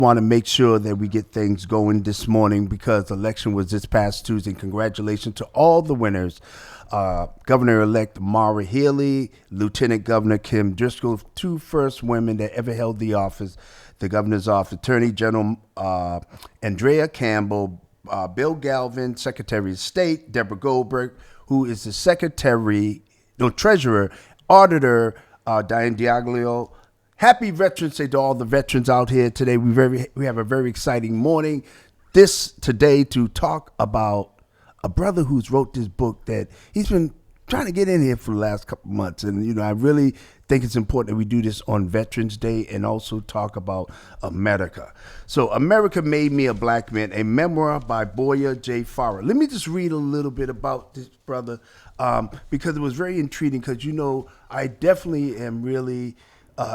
Want to make sure that we get things going this morning because the election was this past Tuesday. Congratulations to all the winners. Governor-elect Maura Healey, Lieutenant Governor Kim Driscoll, two first women that ever held the office, the governor's office, Attorney General Andrea Campbell, Bill Galvin, Secretary of State, Deborah Goldberg, who is the Treasurer, Auditor, Diane Diaglio. Happy Veterans Day to all the veterans out here today. We have a very exciting morning today to talk about a brother who's wrote this book that he's been trying to get in here for the last couple of months. And, I really think it's important that we do this on Veterans Day and also talk about America. So America Made Me a Black Man, a memoir by Boyah J. Farah. Let me just read a little bit about this brother because it was very intriguing because, I definitely am really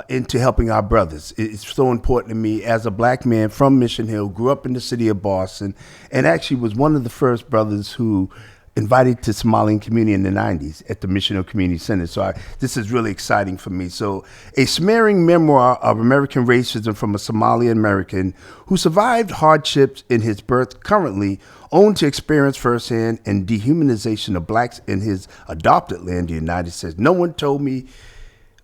into helping our brothers. It's so important to me as a black man from Mission Hill, grew up in the city of Boston, and actually was one of the first brothers who invited to Somalian community in the 90s at the Mission Hill Community Center. So this is really exciting for me. So a smearing memoir of American racism from a Somali American who survived hardships in his birth, currently owned to experience firsthand and dehumanization of blacks in his adopted land, the United States. No one told me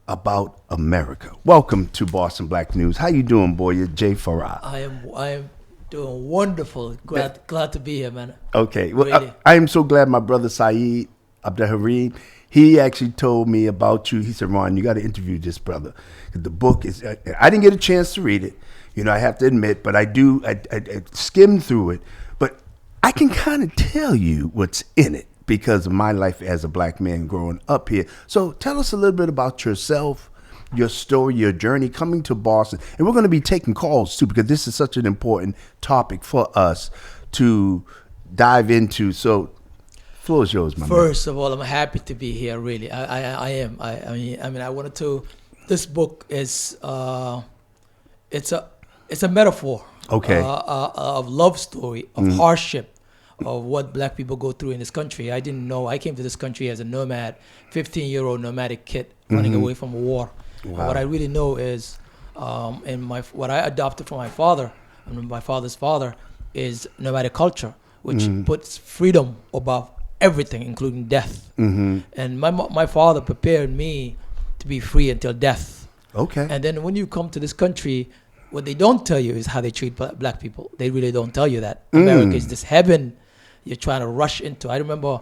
about America. Welcome to Boston Black News. How you doing, Boyah J. Farah? I am doing wonderful. Glad to be here, man. Okay. Well, really. I am so glad my brother Saeed Abdelhareem, he actually told me about you. He said, Ron, you got to interview this brother. The book is, I didn't get a chance to read it, I have to admit, but I skimmed through it. But I can kind of tell you what's in it because of my life as a black man growing up here. So tell us a little bit about yourself, your story, your journey coming to Boston. And we're going to be taking calls too because this is such an important topic for us to dive into. So floor is yours, my man. First of all, I'm happy to be here, really. I am. I mean, I wanted to, this book is, it's a metaphor. Okay. Of love story, of hardship, of what black people go through in this country. I didn't know. I came to this country as a nomad, 15-year-old nomadic kid running away from a war. Wow. What I really know is, what I adopted from my father, and my father's father, is nomadic culture, which puts freedom above everything, including death. And my father prepared me to be free until death. Okay. And then when you come to this country, what they don't tell you is how they treat black people. They really don't tell you that. America is this heaven you're trying to rush into. I remember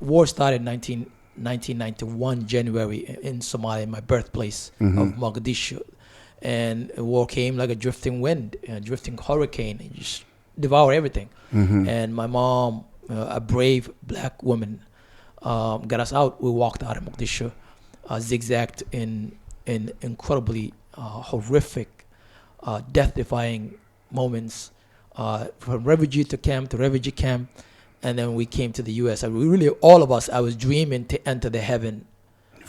war started in 1991, January, in Somalia, my birthplace of Mogadishu. And war came like a drifting wind, a drifting hurricane. It just devoured everything. And my mom, a brave black woman, got us out. We walked out of Mogadishu, zigzagged in incredibly horrific, death-defying moments, from refugee to camp to refugee camp, and then we came to the U.S. All of us, I was dreaming to enter the heaven,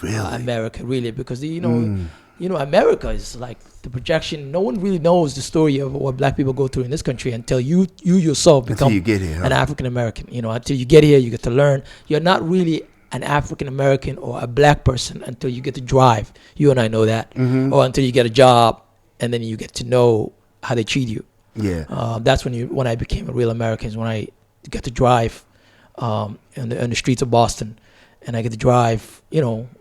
really? America, really, because America is like the projection. No one really knows the story of what black people go through in this country until you yourself become an African American. Until you get here, you get to learn. You're not really an African American or a black person until you get to drive. You and I know that, or until you get a job, and then you get to know how they treat you. Yeah, that's when I became a real American. Is when I get to drive in the streets of Boston, and I get to drive,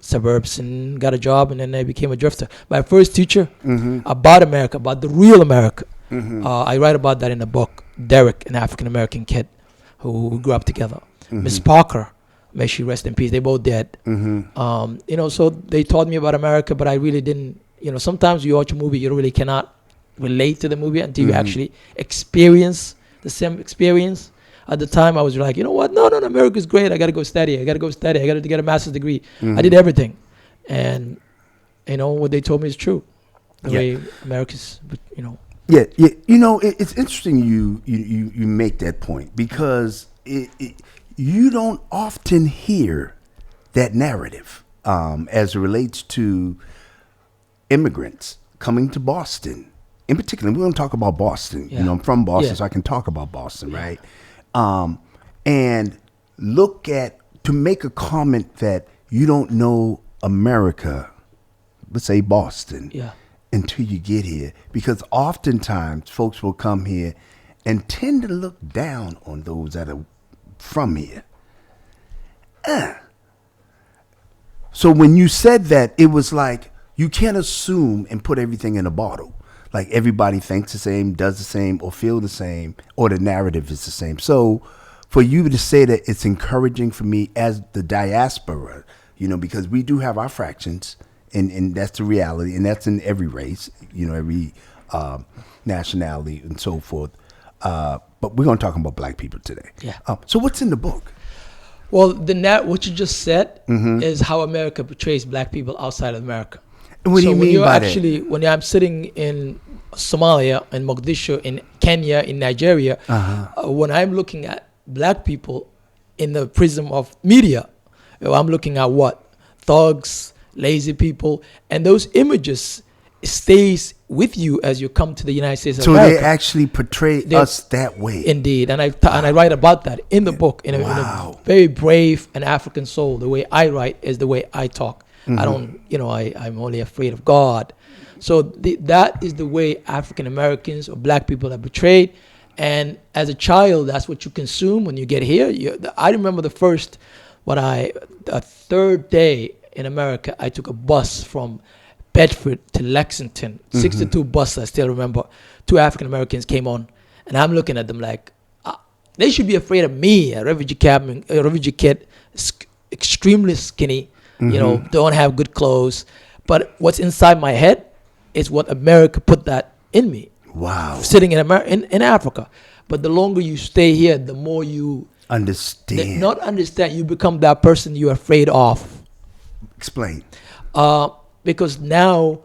suburbs, and got a job, and then I became a drifter. My first teacher about America, about the real America. I write about that in the book. Derek, an African American kid who grew up together. Miss Parker, may she rest in peace. They both dead. So they taught me about America, but I really didn't. Sometimes you watch a movie, you really cannot relate to the movie until you actually experience the same experience. At the time, I was like, you know what? No, America's great. I got to go study. I got to get a master's degree. I did everything. And, what they told me is true. The way America's, Yeah, it's interesting you make that point because you don't often hear that narrative as it relates to immigrants coming to Boston. In particular, we're going to talk about Boston. Yeah. I'm from Boston, so I can talk about Boston, right? And to make a comment that you don't know America, let's say Boston, until you get here, because oftentimes folks will come here and tend to look down on those that are from here. So when you said that, it was like you can't assume and put everything in a bottle. Like everybody thinks the same, does the same, or feel the same, or the narrative is the same. So for you to say that, it's encouraging for me as the diaspora, because we do have our fractions, and that's the reality, and that's in every race, every nationality and so forth. But we're going to talk about black people today. Yeah. So what's in the book? Well, what you just said is how America portrays black people outside of America. What do you mean by that? When I'm sitting in Somalia, in Mogadishu, in Kenya, in Nigeria, when I'm looking at black people in the prism of media, I'm looking at what? Thugs, lazy people, and those images stays with you as you come to the United States of America. So they actually portray us that way. Indeed, and I write about that in the book in a very brave and African soul. The way I write is the way I talk. I don't, I'm only afraid of God. So that is the way African Americans or black people are portrayed. And as a child, that's what you consume when you get here. I remember the third day in America, I took a bus from Bedford to Lexington, 62 bus, I still remember. 2 African Americans came on, and I'm looking at them like, they should be afraid of me, a refugee kid, extremely skinny, don't have good clothes. But what's inside my head is what America put that in me. Wow. Sitting in Africa. But the longer you stay here, the more you understand. Not understand, you become that person you're afraid of. Explain. Because now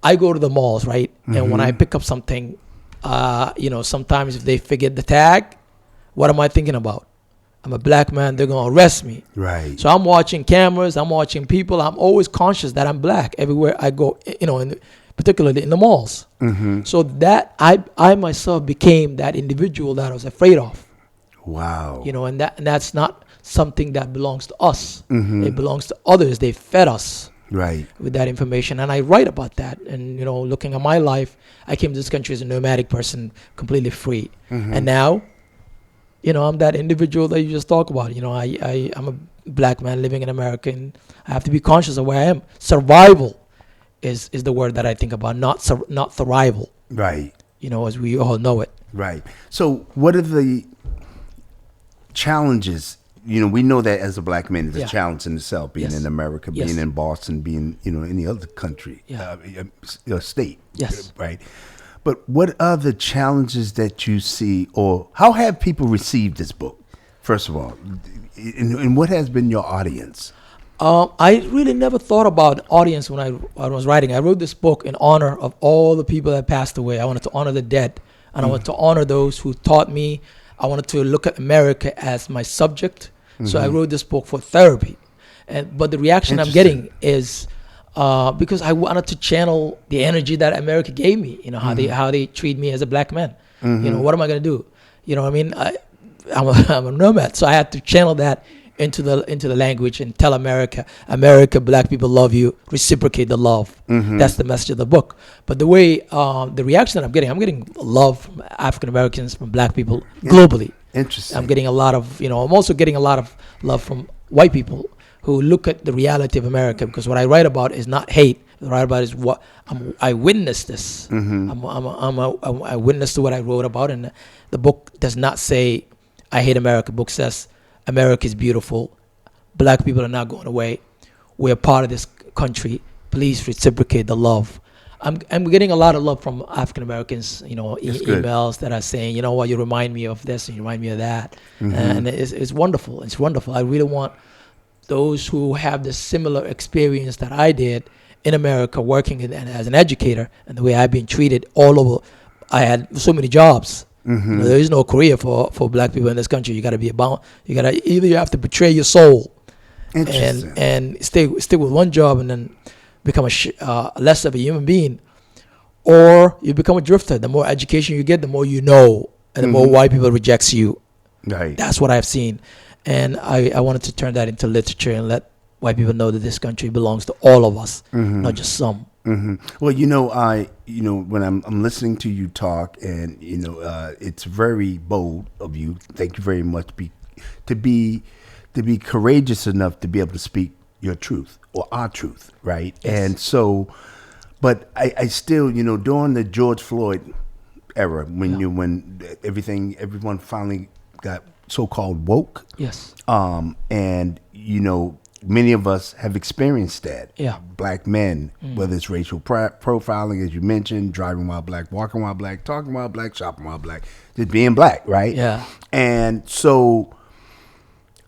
I go to the malls, right? And when I pick up something, sometimes if they forget the tag, what am I thinking about? I'm a black man, they're going to arrest me. Right. So I'm watching cameras, I'm watching people. I'm always conscious that I'm black everywhere I go, particularly in the malls. So that I myself became that individual that I was afraid of. Wow. And that's not something that belongs to us. It belongs to others. They fed us. Right. With that information, and I write about that. And looking at my life, I came to this country as a nomadic person, completely free, and now, I'm that individual that you just talk about. I'm a black man living in America, and I have to be conscious of where I am. Survival is the word that I think about, not thrival. Right. As we all know it. Right. So, what are the challenges? We know that as a black man, it's a challenge in itself, being in America, being in Boston, being, any other country, state. Yes. Right. But what are the challenges that you see, or how have people received this book, first of all? And what has been your audience? I really never thought about audience when I was writing. I wrote this book in honor of all the people that passed away. I wanted to honor the dead, and I wanted to honor those who taught me. I wanted to look at America as my subject. So I wrote this book for therapy, but the reaction I'm getting is because I wanted to channel the energy that America gave me. How they treat me as a black man. What am I going to do? I'm a nomad, so I had to channel that into the language and tell America, black people love you. Reciprocate the love. That's the message of the book. But the way the reaction that I'm getting love from African Americans, from black people globally. Interesting. I'm getting a lot of, I'm also getting a lot of love from white people who look at the reality of America, because what I write about is not hate. What I write about is what I witnessed this. I witnessed to what I wrote about, and the book does not say I hate America. The book says America is beautiful. Black people are not going away. We're part of this country. Please reciprocate the love. I'm getting a lot of love from African Americans, emails that are saying, you remind me of this and you remind me of that. And it's wonderful. It's wonderful. I really want those who have the similar experience that I did in America, working as an educator, and the way I've been treated all over. I had so many jobs. There is no career for black people in this country. You got to be about. You have to betray your soul, and stay with one job, and then become less of a human being, or you become a drifter. The more education you get, the more you know, and the more white people rejects you. Right. That's what I've seen, and I wanted to turn that into literature and let white people know that this country belongs to all of us, not just some. Well, when I'm listening to you talk, and it's very bold of you. Thank you very much. To be courageous enough to be able to speak your truth or our truth, right? Yes. And so, but I still, during the George Floyd era, when everyone finally got so-called woke. Yes. And many of us have experienced that. Yeah. Black men, whether it's racial profiling, as you mentioned, driving while black, walking while black, talking while black, shopping while black, just being black, right? Yeah. And so,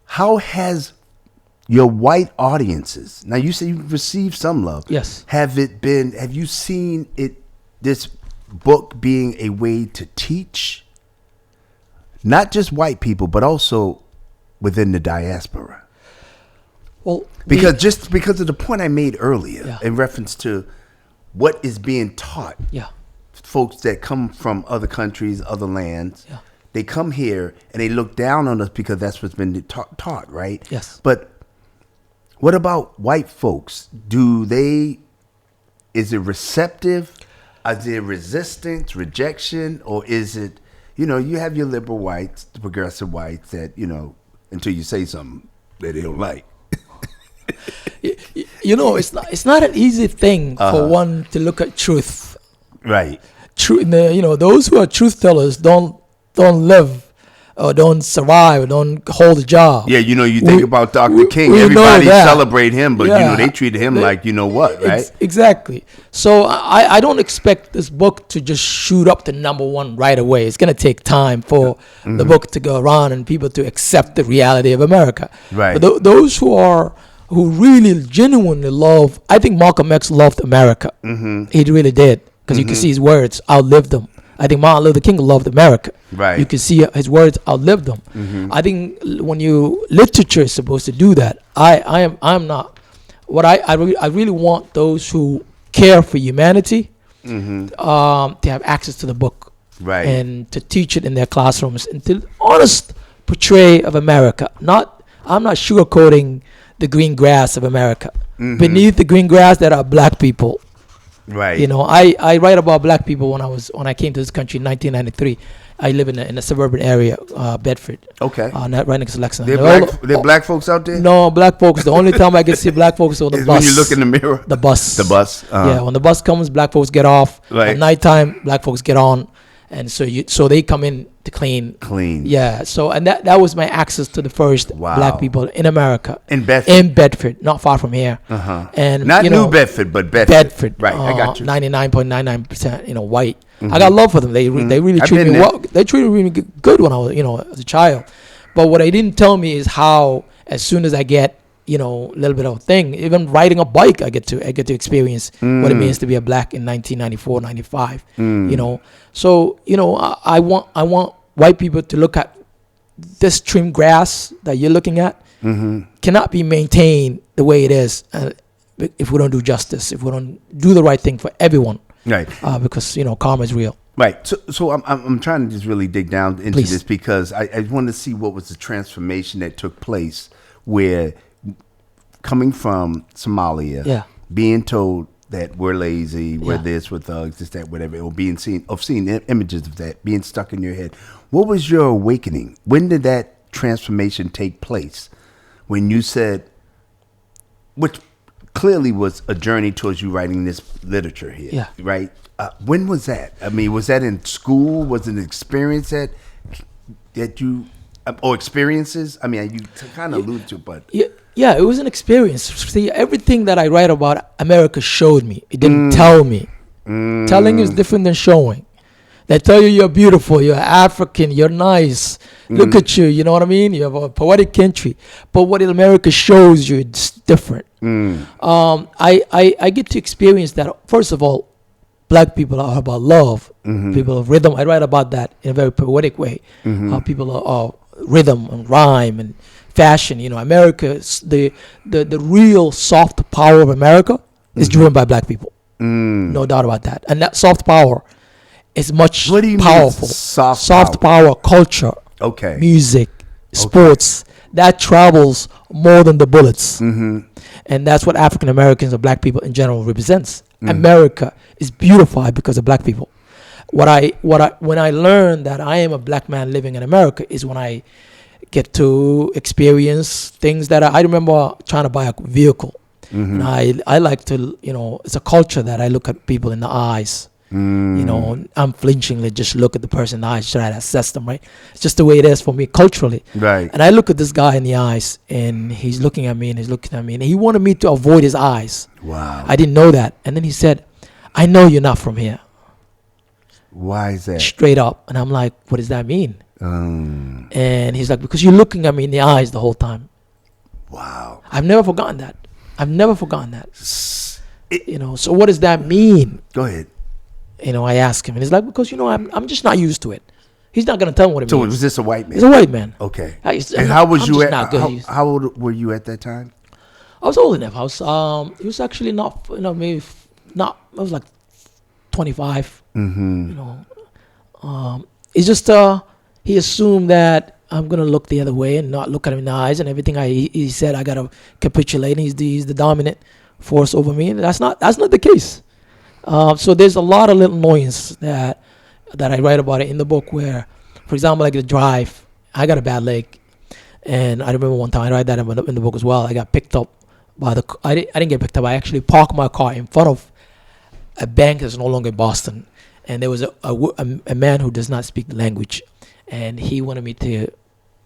how has your white audiences? Now, you say you've received some love. Yes. Have you seen this book being a way to teach, not just white people, but also within the diaspora? Well, because of the point I made earlier, Yeah. in reference to what is being taught, Yeah. folks that come from other countries, other lands, Yeah. they come here and they look down on us because that's what's been taught, right? Yes. But what about white folks? Is it receptive? Is there resistance, rejection, or is it, you have your liberal whites, the progressive whites that, until you say something that they don't like. It's not an easy thing for one to look at truth. Right. Those who are truth tellers don't live or don't survive or don't hold a job. Yeah, you think about Dr. King. we Everybody know that. celebrate him, but Yeah. they treated him like what, right? Exactly. So I don't expect this book to just shoot up to #1 right away. It's going to take time for the book to go around and people to accept the reality of America. Right. But those who really genuinely love, I think Malcolm X loved America. He really did, because you can see his words outlived them. I think Martin Luther King loved America. Right. You can see his words outlived them. I think when literature is supposed to do that. I'm not. What I really want those who care for humanity to have access to the book, Right. and to teach it in their classrooms, and to honest portray of America. I'm not sugarcoating the green grass of America. Beneath the green grass, there are black people. Right. I write about black people when I came to this country in 1993. I live in a suburban area, Bedford. Okay. Right next to Lexington. There black folks out there? No, black folks. The only time I can see black folks on the Is bus. when you look in the mirror? The bus. The bus. Yeah, when the bus comes, black folks get off. Right. At nighttime, black folks get on, and so they come in to clean. Clean. Yeah. So that was my access to the first Wow. black people in America. In Bedford. In Bedford, not far from here. And Not New Bedford, but Bedford. Bedford. Right, I got you. 99.99%, white. I got love for them. They really I've treated been me there. well. They treated me good when I was, as a child. But what they didn't tell me is how, as soon as I get, a little bit of a thing, even riding a bike, I get to experience what it means to be a black in 1994, 95. So I want white people to look at this trim grass that you're looking at cannot be maintained the way it is if we don't do justice, if we don't do the right thing for everyone. Right. Because karma is real. Right. So I'm trying to just really dig down into Please. this because I want to see what was the transformation that took place where coming from Somalia, Yeah. being told that we're lazy, we're Yeah. this, we're thugs, this, that, whatever, or seeing images of that being stuck in your head. What was your awakening? When did that transformation take place? When you said, which clearly was a journey towards you writing this literature here, Yeah. right? When was that? I mean, was that in school? Was it an experience that you, or experiences? I mean, you kind of alluded to, but Yeah, it was an experience. See, everything that I write about America showed me. It didn't tell me. Telling is different than showing. They tell you you're beautiful, you're African, you're nice. Look at you, you know what I mean? You have a poetic country. But what America shows you, it's different. I get to experience that. First of all, black people are about love. People of rhythm. I write about that in a very poetic way. People are rhythm and rhyme and fashion. America, the real soft power of America is driven by black people. No doubt about that. And that soft power is much What do you mean, powerful. soft power, culture, okay. music, sports, that travels more than the bullets. And that's what African Americans or black people in general represents. America is beautified because of black people. When I learned that I am a black man living in America is when I get to experience things that I remember trying to buy a vehicle. And I like to, it's a culture that I look at people in the eyes. Unflinchingly just look at the person in the eyes, try to assess them, right? It's just the way it is for me culturally. Right. And I look at this guy in the eyes, and he's looking at me, and he wanted me to avoid his eyes. Wow. I didn't know that. And then he said, I know you're not from here. Why is that? Straight up. And I'm like, what does that mean? And he's like, because you're looking at me in the eyes the whole time. Wow. I've never forgotten that. So what does that mean? Go ahead. I ask him, and he's like, because I'm just not used to it. He's not gonna tell me what it So means. was this a white man? He's a white man. Okay. And how was you at? How old were you at that time? I was old enough. He was actually not, maybe not. I was like 25. It's just he assumed that I'm gonna look the other way and not look at him in the eyes, and everything he said I gotta capitulate. And he's the dominant force over me, and that's not the case. So there's a lot of little annoyance that I write about it in the book where, for example, like the drive, I got a bad leg. And I remember one time, I write that in the book as well, I got picked up by I didn't get picked up, I actually parked my car in front of a bank that's no longer in Boston. And there was a man who does not speak the language. And he wanted me to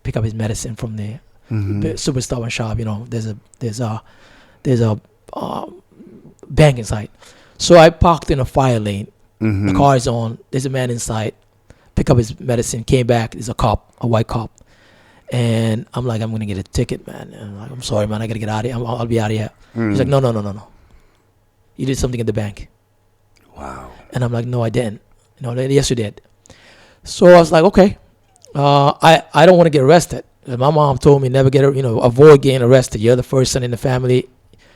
pick up his medicine from the Superstar shop. There's a bank inside. So I parked in a fire lane. The car is on. There's a man inside. Pick up his medicine. Came back. There's a white cop. And I'm like, I'm going to get a ticket, man. And I'm like, I'm sorry, man. I got to get out of here. I'll be out of here. He's like, no. You did something at the bank. Wow. And I'm like, no, I didn't. Yes, you did. So I was like, okay. I don't want to get arrested. And my mom told me never avoid getting arrested. You're the first son in the family.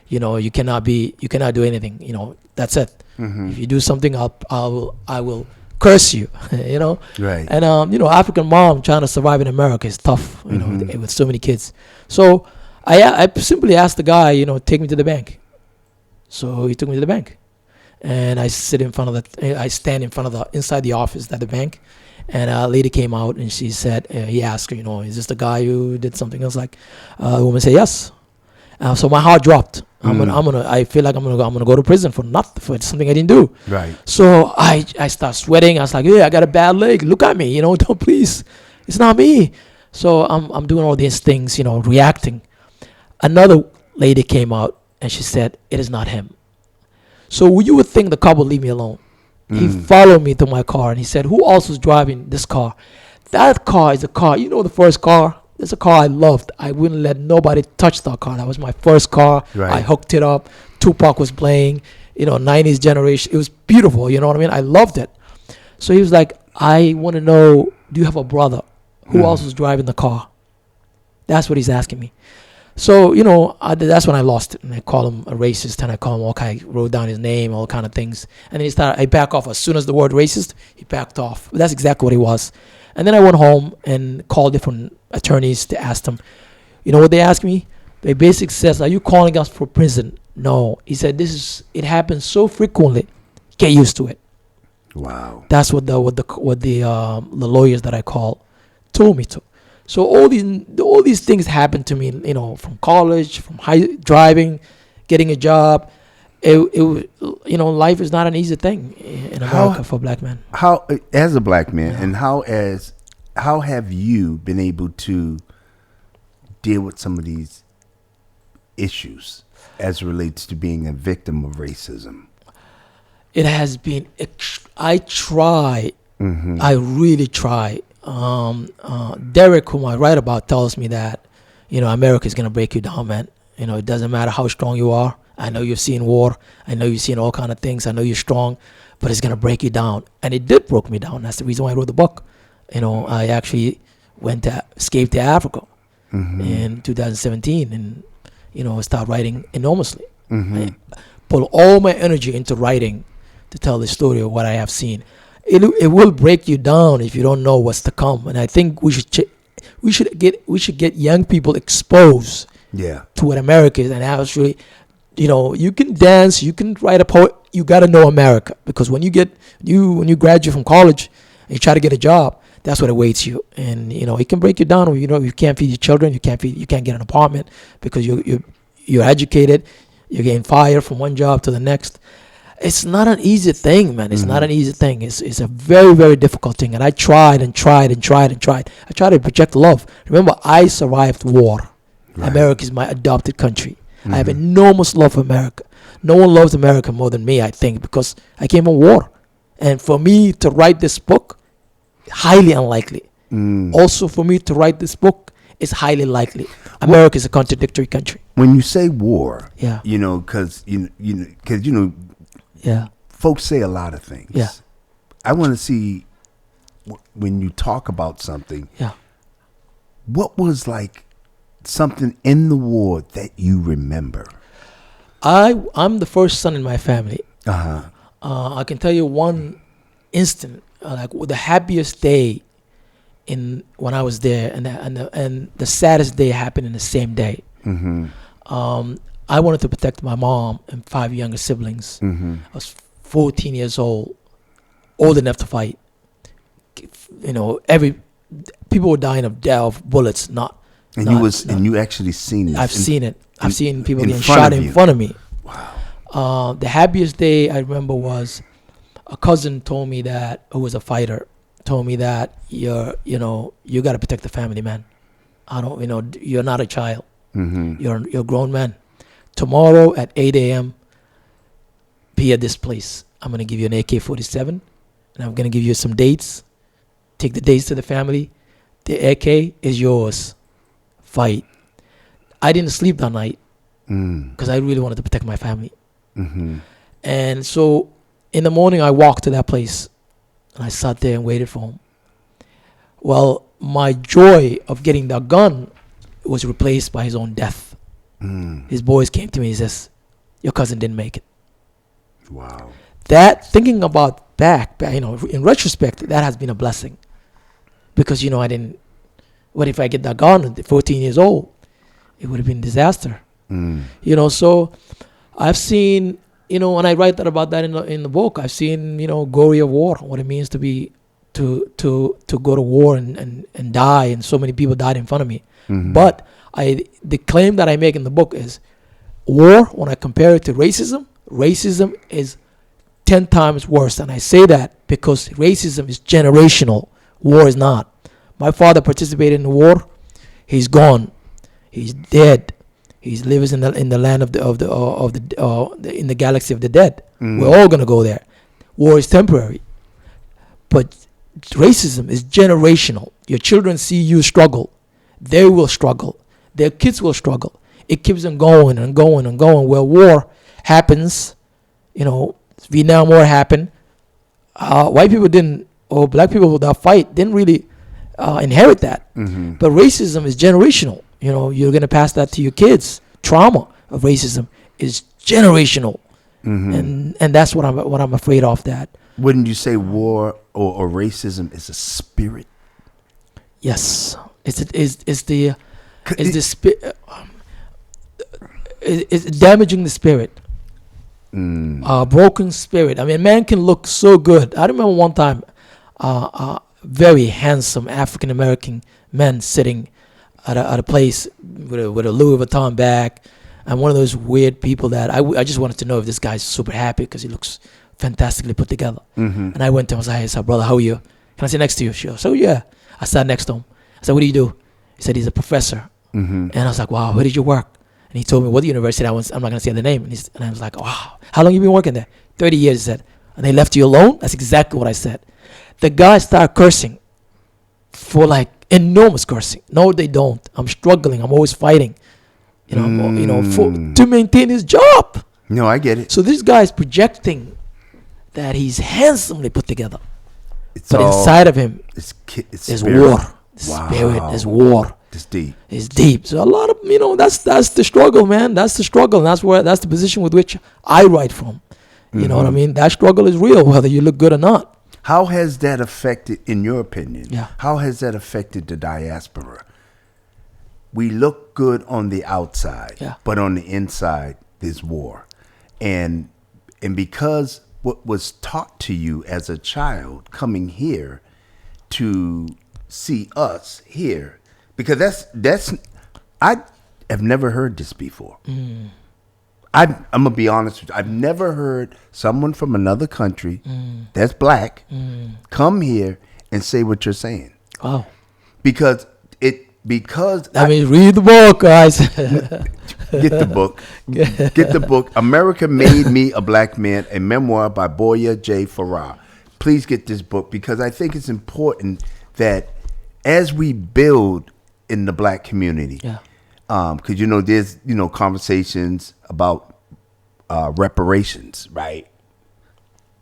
You cannot do anything. That's it. If you do something, I will curse you. Right. And African mom trying to survive in America is tough. With so many kids. So I simply asked the guy, take me to the bank. So he took me to the bank, and I stand in front of inside the office at the bank. And a lady came out, and she said, he asked her, is this the guy who did something? I was like, the woman said yes. So my heart dropped. I feel like I'm gonna go to prison for something I didn't do. Right. So I start sweating. I was like, I got a bad leg. Look at me, don't, please. It's not me. So I'm doing all these things, reacting. Another lady came out, and she said, it is not him. So you would think the cop would leave me alone. He followed me to my car, and he said, who else was driving this car? That car is a car. The first car? It's a car I loved. I wouldn't let nobody touch that car. That was my first car. Right. I hooked it up. Tupac was playing, 90s generation. It was beautiful, you know what I mean? I loved it. So he was like, I want to know, do you have a brother? Who else was driving the car? That's what he's asking me. So, that's when I lost it. And I call him a racist, and I call him all kind of, wrote down his name, all kind of things. And then I back off. As soon as the word racist, he backed off. But that's exactly what he was. And then I went home and called different attorneys to ask them. You know what they asked me? They basically says, are you calling us for prison? No. He said, it happens so frequently. Get used to it. Wow. That's what the lawyers that I called told me to. So all these things happened to me, from college, from driving, getting a job. Life is not an easy thing in America for black men. How, as a black man, and how have you been able to deal with some of these issues as it relates to being a victim of racism? It has been. I try. I really try. Derek, whom I write about, tells me that, America is gonna break you down, man. It doesn't matter how strong you are. I know you've seen war. I know you've seen all kind of things. I know you're strong, but it's gonna break you down. And it did break me down. That's the reason why I wrote the book. I actually escaped to Africa in 2017, and start writing enormously. I pull all my energy into writing to tell the story of what I have seen. It will break you down if you don't know what's to come. And I think we should get young people exposed to what America is, and actually You can dance, you can write a poem. You got to know America, because when you graduate from college and you try to get a job, that's what awaits you. And it can break you down. You can't feed your children, you can't get an apartment because you're educated. You're getting fired from one job to the next. It's not an easy thing, man. It's not an easy thing. It's a very, very difficult thing. And I tried and tried and tried and tried. I tried to project love. Remember, I survived war. Right. America is my adopted country. I have enormous love for America. No one loves America more than me, I think, because I came from war. And for me to write this book, highly unlikely. Also, for me to write this book is highly likely. America is a contradictory country. When you say war, yeah, because yeah, folks say a lot of things. Yeah, I want to see when you talk about something. Yeah, what was like something in the war that you remember? I'm the first son in my family. Uh-huh. I can tell you one instant, like the happiest day when I was there, and the saddest day happened in the same day. I wanted to protect my mom and 5 younger siblings. I was 14 years old enough to fight. Every people were dying of bullets. And you actually seen it. I've seen it. I've seen people getting shot in front of me. Wow. The happiest day I remember was a cousin told me that, who was a fighter, told me that you got to protect the family, man. You're not a child. You're a grown man. Tomorrow at 8 a.m. be at this place. I'm going to give you an AK-47, and I'm going to give you some dates. Take the dates to the family. The AK is yours. Fight. I didn't sleep that night because I really wanted to protect my family. And so in the morning, I walked to that place, and I sat there and waited for him. Well, my joy of getting that gun was replaced by his own death. His boys came to me and says, your cousin didn't make it. Wow. That, thinking about back, in retrospect, that has been a blessing. Because, I didn't, what if I get that gun at 14 years old? It would have been a disaster. So I've seen, when I write about that in the book, I've seen, glory of war, what it means to go to war and die, and so many people died in front of me. But the claim that I make in the book is war, when I compare it to racism is 10 times worse. And I say that because racism is generational. War is not. My father participated in the war. He's gone. He's dead. He lives in the land in the galaxy of the dead. We're all gonna go there. War is temporary, but racism is generational. Your children see you struggle. They will struggle. Their kids will struggle. It keeps them going and going and going. Where war happens, Vietnam War happened. White people didn't, or black people that fight didn't really inherit that. But racism is generational. You're gonna pass that to your kids. Trauma of racism is generational, and that's what I'm afraid of. That. Wouldn't you say war or racism is a spirit? Yes, it's damaging the spirit. Broken spirit. I mean, man can look so good. I remember one time, very handsome African American man sitting at a place with a Louis Vuitton bag, and one of those weird people that I just wanted to know if this guy's super happy because he looks fantastically put together. And I went to him and I said, brother, how are you? Can I sit next to you? She goes, oh yeah. I sat next to him. I said, what do you do? He said, he's a professor. And I was like, wow, where did you work? And he told me what university I was. I'm not going to say the name. And I was like, wow, how long you been working there? 30 years, he said. And they left you alone? That's exactly what I said. The guy started cursing for like enormous cursing. No, they don't. I'm struggling. I'm always fighting, to maintain his job. No, I get it. So this guy is projecting that he's handsomely put together. But inside of him, there's war. Spirit is war. It's deep. It's deep. So a lot of that's the struggle, man. That's the struggle, and that's the position with which I write from. You know what I mean? That struggle is real, whether you look good or not. How has that affected, in your opinion? Yeah. How has that affected the diaspora? We look good on the outside, but on the inside, this war, and because what was taught to you as a child coming here to see us here, because that's I have never heard this before. I'm gonna be honest with you. I've never heard someone from another country that's black come here and say what you're saying. Oh, Because I mean, read the book, guys. get the book. Get the book. America Made Me a Black Man, a memoir by Boyah J. Farah. Please get this book, because I think it's important that as we build in the black community, because there's conversations about reparations, right?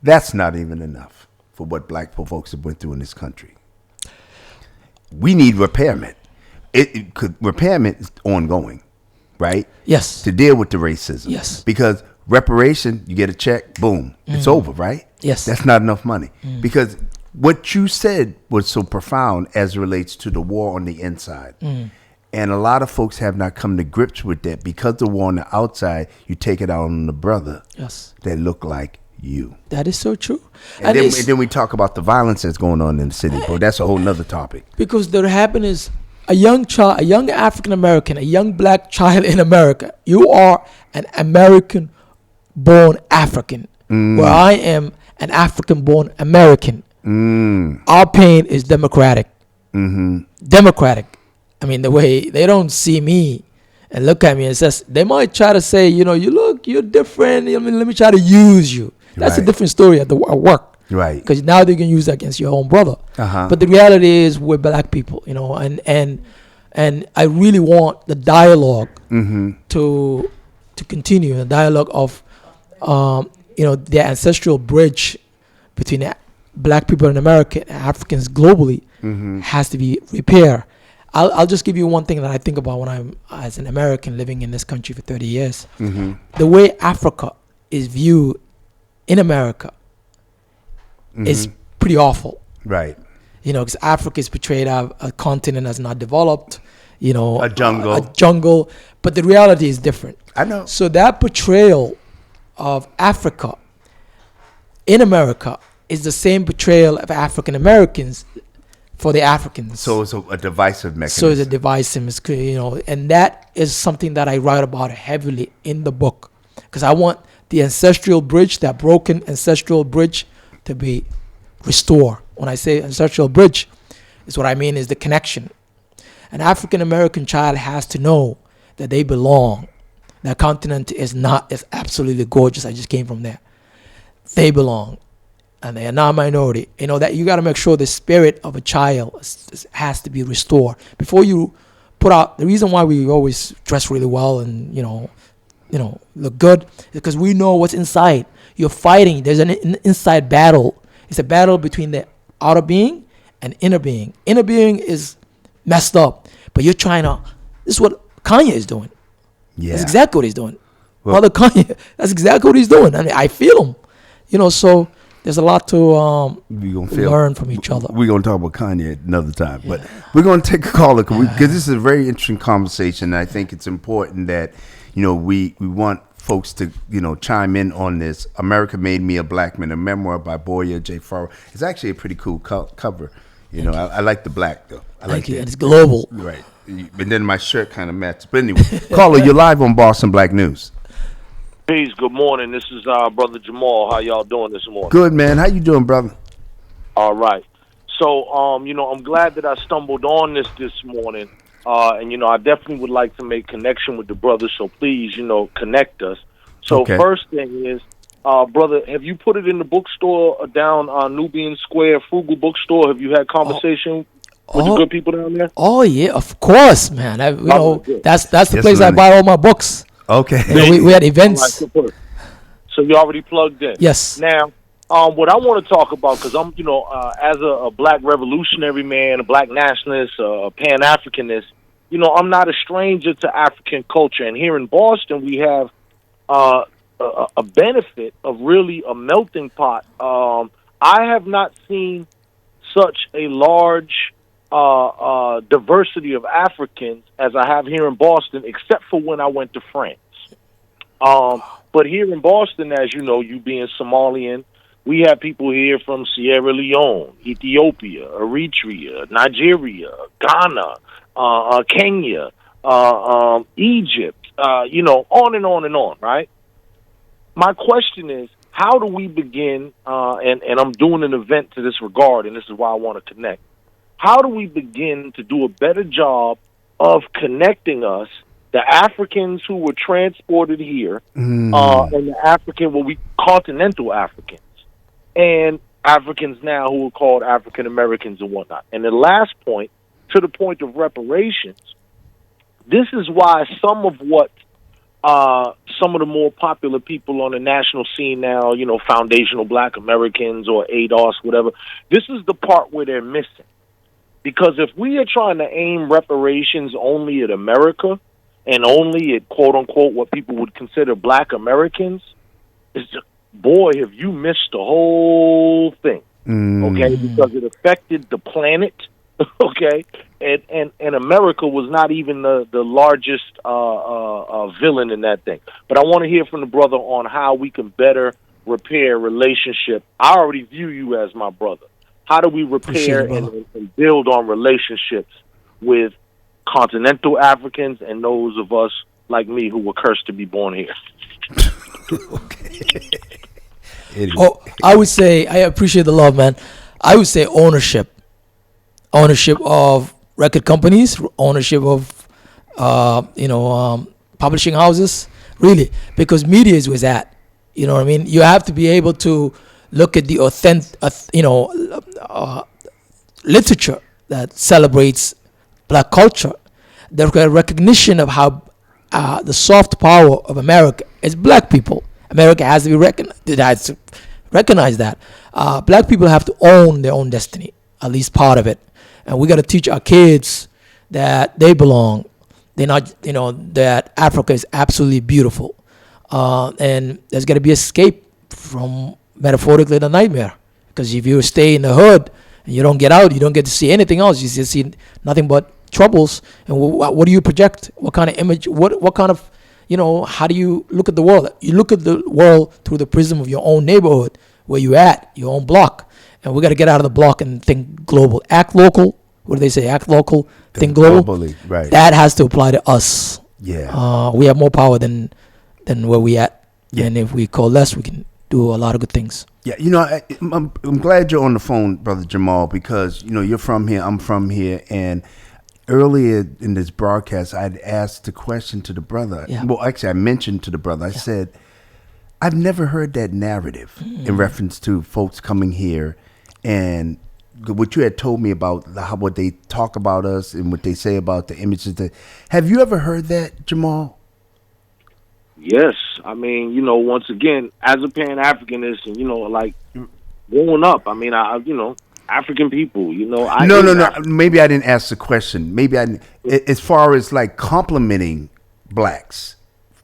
That's not even enough for what black folks have went through in this country. We need repairment. Repairment is ongoing, right? Yes. To deal with the racism. Yes. Because reparation, you get a check, boom, it's over, right? Yes. That's not enough money. Because what you said was so profound as it relates to the war on the inside. And a lot of folks have not come to grips with that. Because the war on the outside, you take it out on the brother that look like you. That is so true. And then we talk about the violence that's going on in the city, but that's a whole nother topic. Because what happened is a young child, a young African American, a young black child in America. You are an American-born African, where I am an African-born American. Our pain is democratic. Democratic. I mean, the way they don't see me and look at me and says, they might try to say, you're different. Let me try to use you. That's a different story at work. Right. Because now they can use that against your own brother. But the reality is we're black people, and I really want the dialogue to continue, the dialogue of, the ancestral bridge between black people in America and Africans globally has to be repaired. I'll just give you one thing that I think about when I'm as an American living in this country for 30 years. The way Africa is viewed in America is pretty awful. Right. Because Africa is portrayed as a continent that's not developed, a jungle. A jungle. But the reality is different. I know. So that portrayal of Africa in America is the same portrayal of African Americans for the Africans. So it's a divisive mechanism. So it's a divisive, and that is something that I write about heavily in the book, because I want the ancestral bridge, that broken ancestral bridge, to be restored. When I say ancestral bridge, is what I mean is the connection. An African American child has to know that they belong. That continent is absolutely gorgeous. I just came from there. They belong, and they are not a minority. That you got to make sure the spirit of a child has to be restored before you put out. The reason why we always dress really well and look good is because we know what's inside. You're fighting. There's an inside battle. It's a battle between the outer being and inner being. Inner being is messed up, but you're trying to. This is what Kanye is doing. Yeah. That's exactly what he's doing. Brother Kanye, that's exactly what he's doing. I mean, I feel him. So there's a lot to learn from each other. We're going to talk about Kanye another time. Yeah. But we're going to take a caller because this is a very interesting conversation. And I think it's important that, we want folks to, chime in on this. America Made Me a Black Man, a memoir by Boyah J. Farah. It's actually a pretty cool cover. I like the black, though. Thank you. And it's global. Right. And then my shirt kind of matches. But anyway, caller, you're live on Boston Black News. Peace. Good morning. This is Brother Jamal. How y'all doing this morning? Good, man. How you doing, brother? All right. So, I'm glad that I stumbled on this morning. And, I definitely would like to make connection with the brothers. So please, connect us. So First thing is, brother, have you put it in the bookstore down on Nubian Square, Frugal Bookstore? Have you had conversation with the good people down there? Oh, yeah, of course, man. That's the place I buy all my books. Okay. We had events. Right, so you already plugged in. Yes. Now, what I want to talk about, because I'm, as a black revolutionary man, a black nationalist, a Pan-Africanist, I'm not a stranger to African culture. And here in Boston, we have a benefit of really a melting pot. I have not seen such a large diversity of Africans as I have here in Boston, except for when I went to France. But here in Boston, as you know, you being Somalian, we have people here from Sierra Leone, Ethiopia, Eritrea, Nigeria, Ghana, Kenya, Egypt, on and on and on, right? My question is, how do we begin, and I'm doing an event to this regard, and this is why I want to connect. How do we begin to do a better job of connecting us, the Africans who were transported here, and the continental Africans, and Africans now who are called African Americans and whatnot. And the last point, to the point of reparations, this is why some of the more popular people on the national scene now, Foundational Black Americans or ADOS, whatever, this is the part where they're missing. Because if we are trying to aim reparations only at America and only at, quote unquote, what people would consider Black Americans, it's just, boy, have you missed the whole thing, okay? Because it affected the planet, okay? And America was not even the largest villain in that thing. But I want to hear from the brother on how we can better repair relationship. I already view you as my brother. How do we repair and build on relationships with continental Africans and those of us like me who were cursed to be born here? I would say, I appreciate the love, man. I would say ownership of record companies, ownership of publishing houses, really, because media is where it's at. You know what I mean? You have to be able to look at the authentic, literature that celebrates Black culture, the recognition of how the soft power of America is Black people. America has to be recognize that. Black people have to own their own destiny, at least part of it. And we got to teach our kids that they belong. They're not, that Africa is absolutely beautiful. And there's got to be escape from, metaphorically, the nightmare. Because if you stay in the hood and you don't get out, you don't get to see anything else. You just see nothing but troubles. And what do you project? What kind of image? What kind of, how do you look at the world? You look at the world through the prism of your own neighborhood, where you at, your own block. And we got to get out of the block and think global. Act local. What do they say? Act local, think global. Globally, right. That has to apply to us. Yeah. We have more power than where we at. Yeah. And if we coalesce, we can do a lot of good things. Yeah, I'm glad you're on the phone, Brother Jamal, because, you're from here, I'm from here, and earlier in this broadcast, I'd asked the question to the brother. Yeah. Well, actually, I mentioned to the brother, I said, I've never heard that narrative in reference to folks coming here and what you had told me about what they talk about us and what they say about the images. Have you ever heard that, Jamal? Yes. I mean, once again, as a Pan-Africanist and, like growing up, I mean, African people, No. Maybe I didn't ask the question. Maybe as far as like complimenting blacks.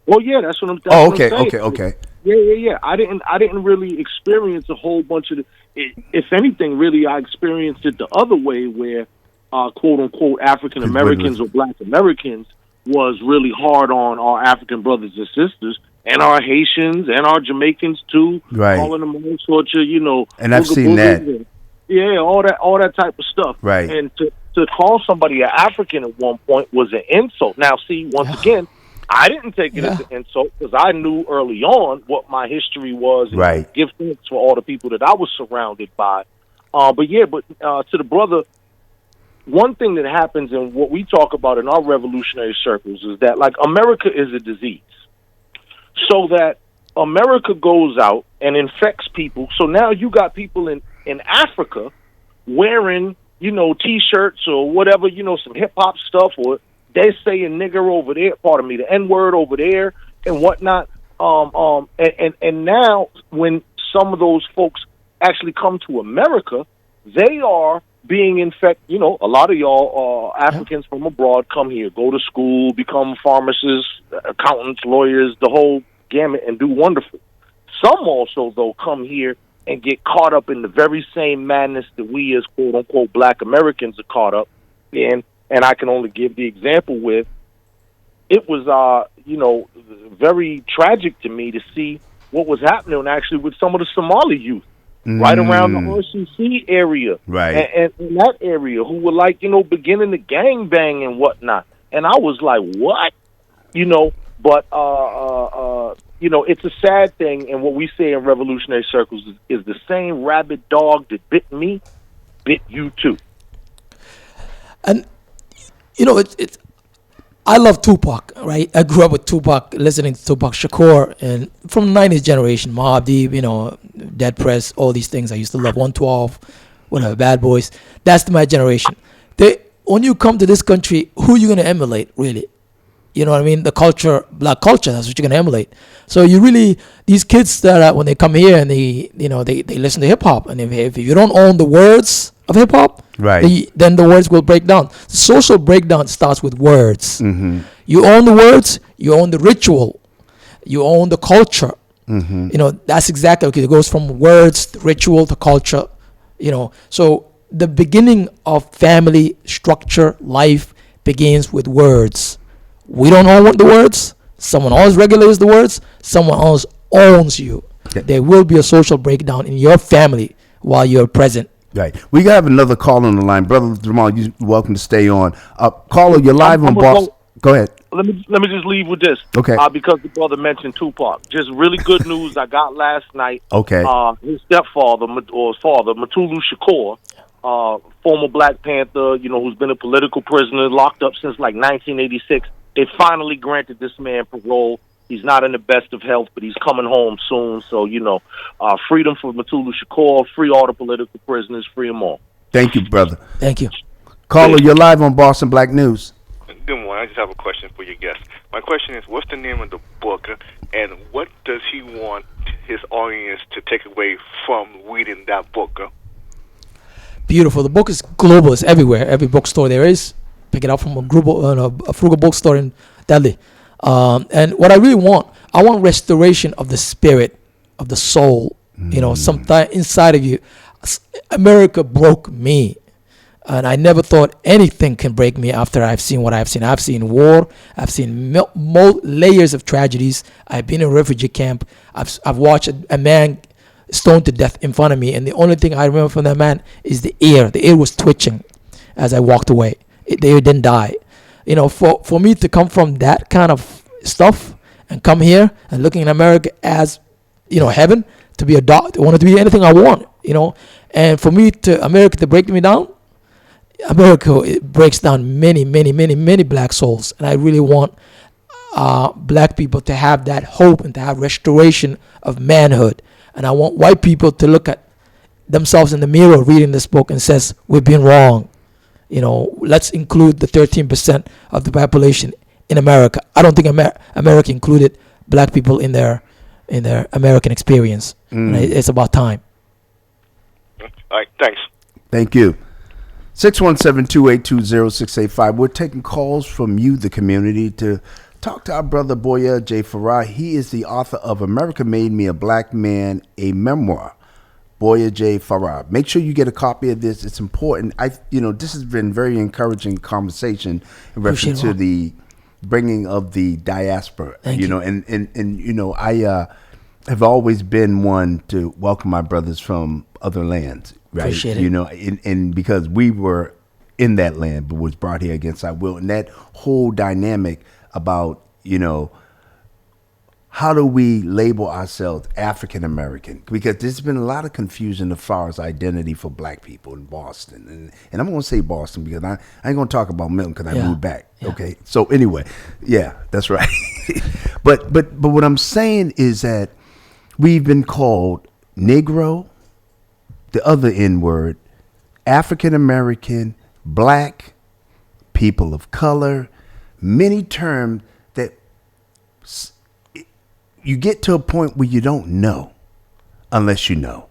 Well, yeah, that's what I'm saying. Okay. Yeah. I didn't really experience a whole bunch of if anything, really, I experienced it the other way where, quote unquote, African Americans or Black Americans was really hard on our African brothers and sisters and our Haitians and our Jamaicans too, right? Calling them all sorts of, And I've seen that. All that type of stuff, right? And to call somebody an African at one point was an insult. Now, see, once again, I didn't take it as an insult because I knew early on what my history was, and right? Give thanks for all the people that I was surrounded by. But to the brother, one thing that happens and what we talk about in our revolutionary circles is that, like, America is a disease. So that America goes out and infects people. So now you got people in Africa wearing, T-shirts or whatever, some hip-hop stuff, or they say a nigger over there, pardon me, the N-word over there and whatnot. And now when some of those folks actually come to America, they are being infected. A lot of y'all Africans from abroad come here, go to school, become pharmacists, accountants, lawyers, the whole gamut, and do wonderful. Some also, though, come here and get caught up in the very same madness that we as quote-unquote Black Americans are caught up in. And I can only give the example with, it was, very tragic to me to see what was happening actually with some of the Somali youth right around the RCC area, Right. and in that area who were like, beginning to gang bang and whatnot. And I was like, what? But it's a sad thing. And what we say in revolutionary circles is the same rabid dog that bit me, bit you too. And it's I love Tupac, right? I grew up with Tupac, listening to Tupac Shakur, and from the 90s generation, Mobb Deep, Dead Press, all these things. I used to love 112, whatever, Bad Boys. That's my generation. When you come to this country, who are you going to emulate, really? You know what I mean? The culture, black culture, that's what you're going to emulate. So these kids that when they come here and they listen to hip hop, and if you don't own the words of hip hop, right, then the words will break down. The social breakdown starts with words. Mm-hmm. You own the words, you own the ritual, you own the culture. Mm-hmm. That's exactly okay. It goes from words, to ritual, to culture. So the beginning of family structure, life begins with words. We don't own the words. Someone else regulates the words. Someone else owns you. Okay. There will be a social breakdown in your family while you're present. Right. We have another call on the line. Brother Jamal, you're welcome to stay on. Caller, you're live on Boston. Go ahead. Let me just leave with this. Okay. Because the brother mentioned Tupac. Just really good news I got last night. Okay. His stepfather, or his father, Mutulu Shakur, former Black Panther, who's been a political prisoner, locked up since like 1986. They finally granted this man parole. He's not in the best of health, but he's coming home soon. So, freedom for Mutulu Shakur, free all the political prisoners, free them all. Thank you, brother. Thank you. Caller, you're live on Boston Black News. Good morning. I just have a question for your guest. My question is, what's the name of the book, and what does he want his audience to take away from reading that book? Beautiful. The book is global. It's everywhere. Every bookstore there is. Pick it up from a frugal bookstore in Delhi. And what I really want, I want restoration of the spirit, of the soul. Sometime inside of you. America broke me. And I never thought anything can break me after I've seen what I've seen. I've seen war. I've seen layers of tragedies. I've been in a refugee camp. I've watched a man stoned to death in front of me. And the only thing I remember from that man is the ear. The ear was twitching as I walked away. The ear didn't die. For me to come from that kind of stuff and come here and looking in America as, heaven, to be a doctor, I want to be anything I want, And for me America to break me down, America, it breaks down many, many, many, many black souls. And I really want black people to have that hope and to have restoration of manhood. And I want white people to look at themselves in the mirror reading this book and says, we've been wrong. Let's include the 13% of the population in America. I don't think America included black people in their American experience. And it's about time. All right, thanks. Thank you. 617-282-0685. We're taking calls from you, the community, to talk to our brother Boyah J. Farah. He is the author of America Made Me a Black Man, a memoir. Boyah J. Farah. Make sure you get a copy of this. It's important. This has been very encouraging conversation in reference to the bringing of the diaspora. Thank you. I have always been one to welcome my brothers from other lands. Right. Appreciate it. And because we were in that land, but was brought here against our will, and that whole dynamic about how do we label ourselves African American? Because there's been a lot of confusion as far as identity for black people in Boston. And I'm going to say Boston because I ain't going to talk about Milton because I moved back. Yeah. Okay. So anyway, yeah, that's right. but what I'm saying is that we've been called Negro, the other N word, African American, black, people of color, many terms that you get to a point where you don't know unless you know.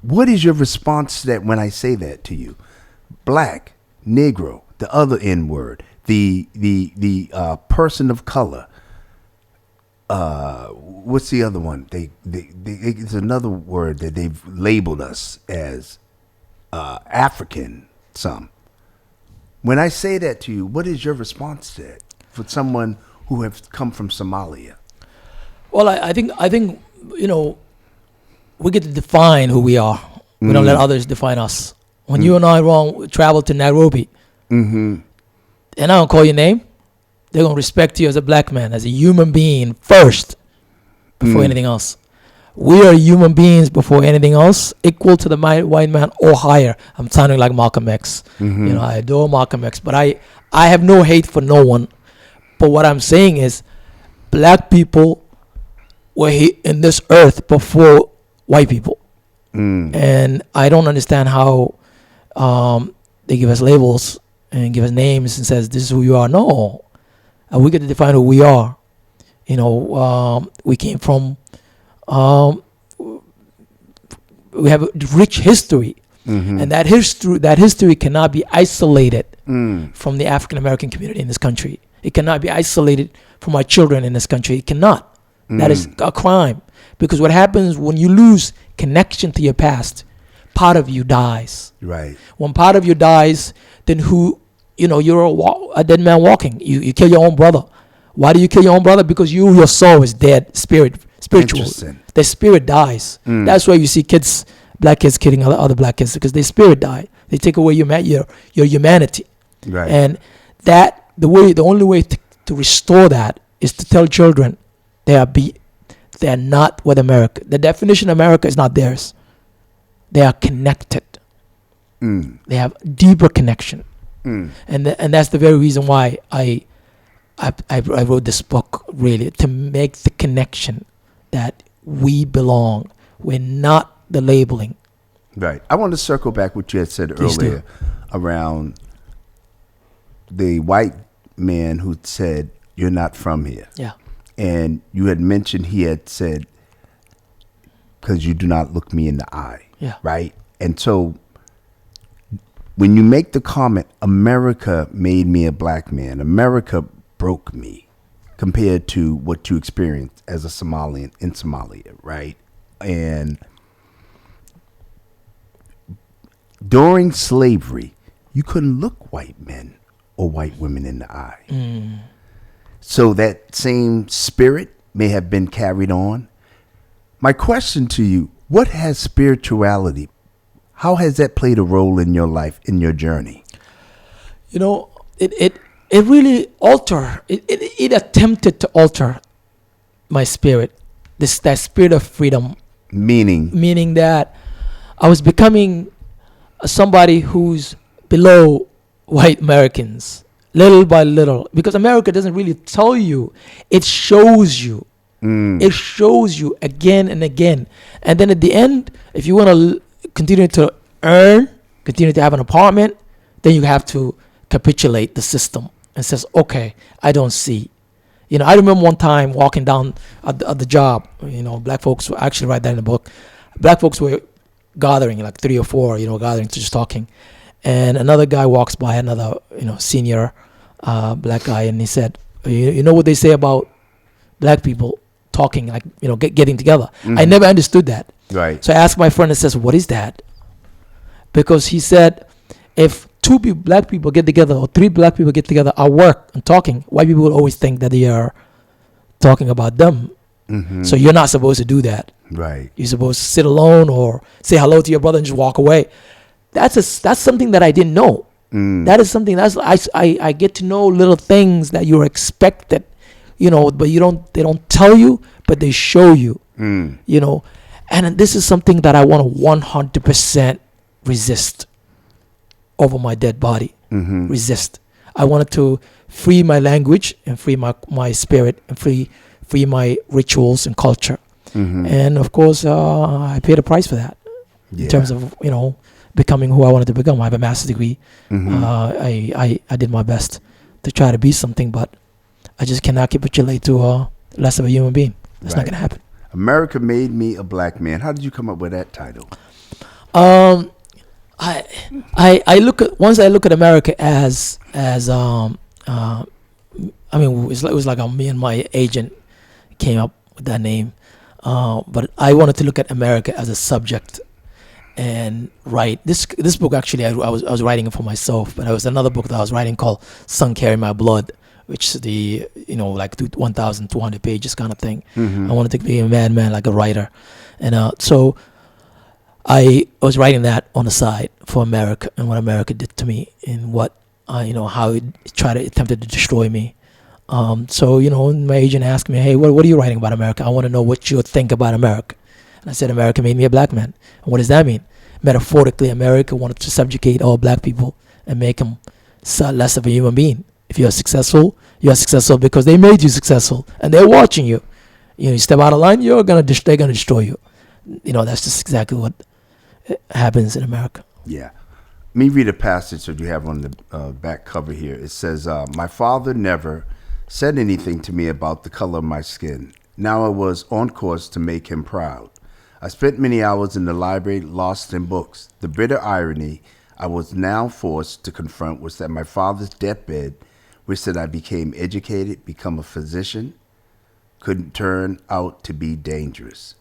What is your response to that when I say that to you? Black, Negro, the other N word, the person of color. What's the other one? It's another word that they've labeled us as African. Some. When I say that to you, what is your response to that? for someone who have come from Somalia? Well, I think we get to define who we are. We don't let others define us. When you and I travel to Nairobi, and I don't call your name, they're gonna respect you as a black man, as a human being first, before anything else. We are human beings before anything else, equal to the white man or higher. I'm sounding like Malcolm X. I adore Malcolm X, but I have no hate for no one. But what I'm saying is, black people were in this earth before white people. And I don't understand how they give us labels and give us names and says this is who you are. No, we get to define who we are. We came from we have a rich history, and that history cannot be isolated from the African American community in this country. It cannot be isolated from our children in this country. It cannot. That is a crime. Because what happens when you lose connection to your past, part of you dies. Right. When part of you dies, then you're a dead man walking. You kill your own brother. Why do you kill your own brother? Because your soul is dead, spiritual. The spirit dies. That's why you see black kids killing other black kids, because their spirit died. They take away your humanity. Right. And the only way to restore that is to tell children they are not with America. The definition of America is not theirs. They are connected. They have deeper connection. And that's the very reason why I wrote this book, really, to make the connection that we belong. We're not the labeling. Right. I want to circle back what you had said Please earlier around the white man who said, "You're not from here." Yeah. And you had mentioned he had said, "Because you do not look me in the eye." Yeah. Right. And so when you make the comment, America made me a black man, America broke me, compared to what you experienced as a Somalian in Somalia, right? And during slavery, you couldn't look white men or white women in the eye. So that same spirit may have been carried on. My question to you, what has spirituality, how has that played a role in your life, in your journey? It really it attempted to alter my spirit, that spirit of freedom. Meaning that I was becoming somebody who's below white Americans, little by little, because America doesn't really tell you, it shows you. It shows you again and again. And then at the end, if you want to continue to earn, continue to have an apartment, then you have to capitulate the system and says, okay, I don't see. I remember one time walking down at the job, black folks were actually write that in the book. Black folks were gathering, like 3 or 4, gathering to just talking. And another guy walks by, another, senior black guy, and he said, you know what they say about black people talking, like, getting together? I never understood that. Right. So I asked my friend and says, what is that? Because he said, if 2 black people get together or 3 black people get together at work and talking, white people will always think that they are talking about them. So you're not supposed to do that. Right. You're supposed to sit alone or say hello to your brother and just walk away. That's something that I didn't know. That is something I get to know little things that you're expected, but they don't tell you, but they show you, and this is something that I want to 100% resist over my dead body. Resist. I wanted to free my language and free my spirit and free my rituals and culture. And of course, I paid a price for that in terms of, becoming who I wanted to become. I have a master's degree. I did my best to try to be something, but I just cannot capitulate to less of a human being. That's not going to happen. America Made Me a Black Man. How did you come up with that title? I look at America as it was like me and my agent came up with that name, but I wanted to look at America as a subject and write this book. Actually, I was writing it for myself, but it was another book that I was writing called "Sun Carry My Blood," which is the, like 1,200 pages kind of thing. I wanted to be a madman, like a writer. And so I was writing that on the side for America and what America did to me and what, how it attempted to destroy me. So, my agent asked me, hey, what are you writing about America? I want to know what you think about America. And I said, America made me a black man. And what does that mean? Metaphorically, America wanted to subjugate all black people and make them less of a human being. If you're successful because they made you successful and they're watching you. You step out of line, they're gonna destroy you. That's just exactly what happens in America. Yeah. Let me read a passage that you have on the back cover here. It says, my father never said anything to me about the color of my skin. Now I was on course to make him proud. I spent many hours in the library lost in books. The bitter irony I was now forced to confront was that my father's deathbed wished that I became educated, become a physician, couldn't turn out to be dangerous.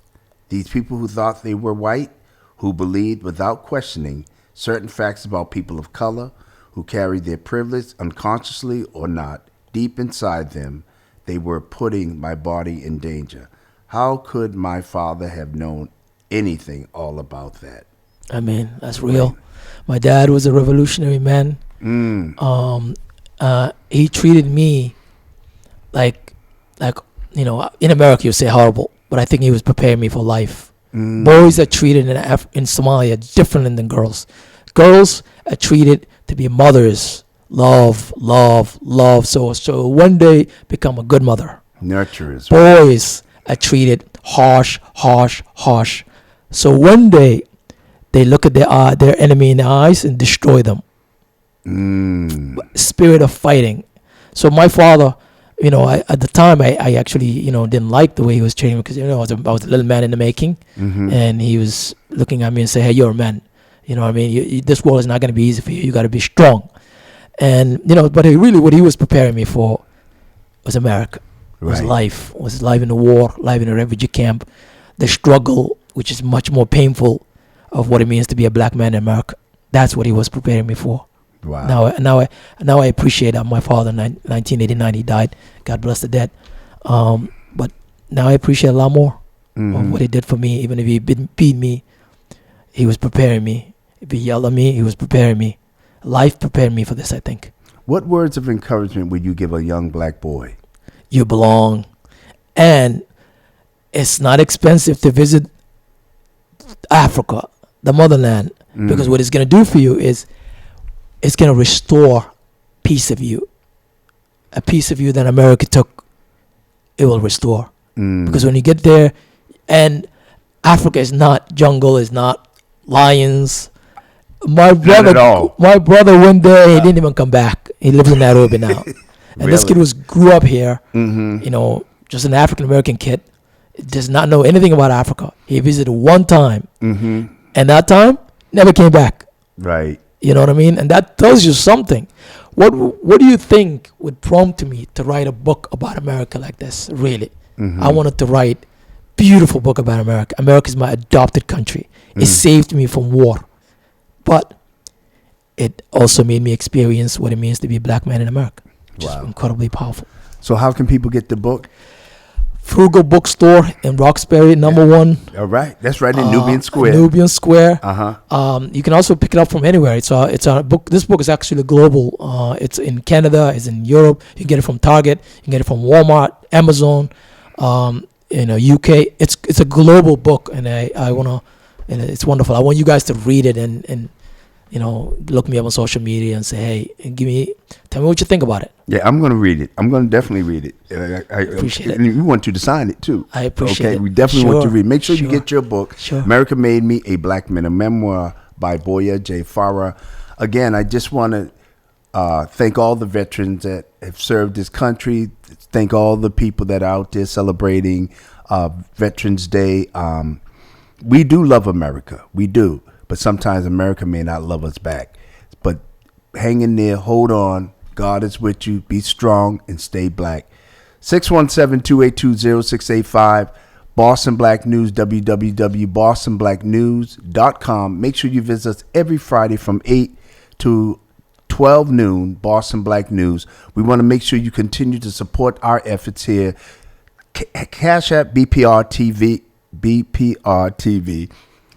These people who thought they were white, who believed without questioning certain facts about people of color, who carried their privilege unconsciously or not, deep inside them, they were putting my body in danger. How could my father have known anything all about that? I mean, that's real. My dad was a revolutionary man. He treated me like in America you say horrible, but I think he was preparing me for life. Boys are treated in Somalia differently than girls. Girls are treated to be mothers, love. So one day become a good mother. Nurturers. Boys are treated harsh. So one day they look at their enemy in the eyes and destroy them. Spirit of fighting. So my father, at the time I actually didn't like the way he was treating me because I was a little man in the making, and he was looking at me and say, hey, you're a man. What I mean? This world is not going to be easy for you. You got to be strong. And but what he was preparing me for was America. Was life in the war, life in a refugee camp, the struggle, which is much more painful, of what it means to be a black man in America. That's what he was preparing me for. Wow. Now I appreciate that. My father, in 1989, he died. God bless the dead. But now I appreciate a lot more of what he did for me. Even if he didn't beat me, he was preparing me. If he yelled at me, he was preparing me. Life prepared me for this, I think. What words of encouragement would you give a young black boy? You belong. And it's not expensive to visit Africa, the motherland, because what it's going to do for you is it's going to restore piece of you. A piece of you that America took, it will restore. Because when you get there, and Africa is not jungle, is not lions. My brother went there, he didn't even come back. He lives in Nairobi now. And this kid grew up here, just an African American kid, does not know anything about Africa. He visited one time, and that time never came back. Right. You know what I mean? And that tells you something. What do you think would prompt me to write a book about America like this? Really, I wanted to write beautiful book about America. America is my adopted country. It saved me from war, but it also made me experience what it means to be a black man in America. Just incredibly powerful. So how can people get the book? Frugal Bookstore in Roxbury, number 1. All right, that's right in Nubian Square. Nubian Square. You can also pick it up from anywhere. It's a book. This book is actually global. It's in Canada. It's in Europe. You can get it from Target. You can get it from Walmart, Amazon, UK. It's a global book, and I wanna, and it's wonderful. I want you guys to read it and look me up on social media and say, hey, tell me what you think about it. Yeah, I'm going to read it. I'm going to definitely read it. I appreciate it. And we want you to sign it too. I appreciate it. We definitely want you to read. Make sure you get your book. Sure. America Made Me a Black Man, a memoir by Boyah J. Farah. Again, I just want to thank all the veterans that have served this country. Thank all the people that are out there celebrating Veterans Day. We do love America. We do. But sometimes America may not love us back. But hang in there, hold on. God is with you. Be strong and stay black. 617-282-0685. Boston Black News, www.bostonblacknews.com. Make sure you visit us every Friday from 8 to 12 noon, Boston Black News. We want to make sure you continue to support our efforts here. Cash App BPR TV.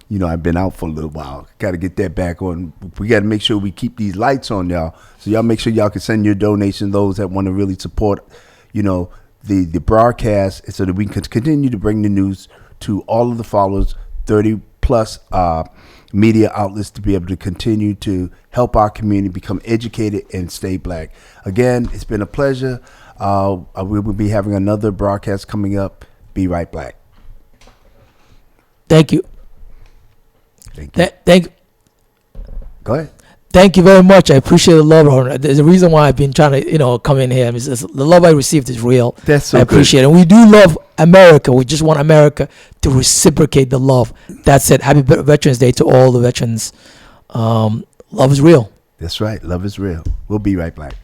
You know, I've been out for a little while. Got to get that back on. We got to make sure we keep these lights on, y'all. So y'all make sure y'all can send your donation, those that want to really support, you know, the broadcast, so that we can continue to bring the news to all of the followers, 30 plus media outlets, to be able to continue to help our community become educated and stay black. Again, it's been a pleasure. We will be having another broadcast coming up. Be right back. Thank you. Thank you. Go ahead. Thank you very much. I appreciate the love, Ron. There's a reason why I've been trying to, come in here. The love I received is real. That's so I appreciate it. And we do love America. We just want America to reciprocate the love. That's it. Happy Veterans Day to all the veterans. Love is real. That's right. Love is real. We'll be right back.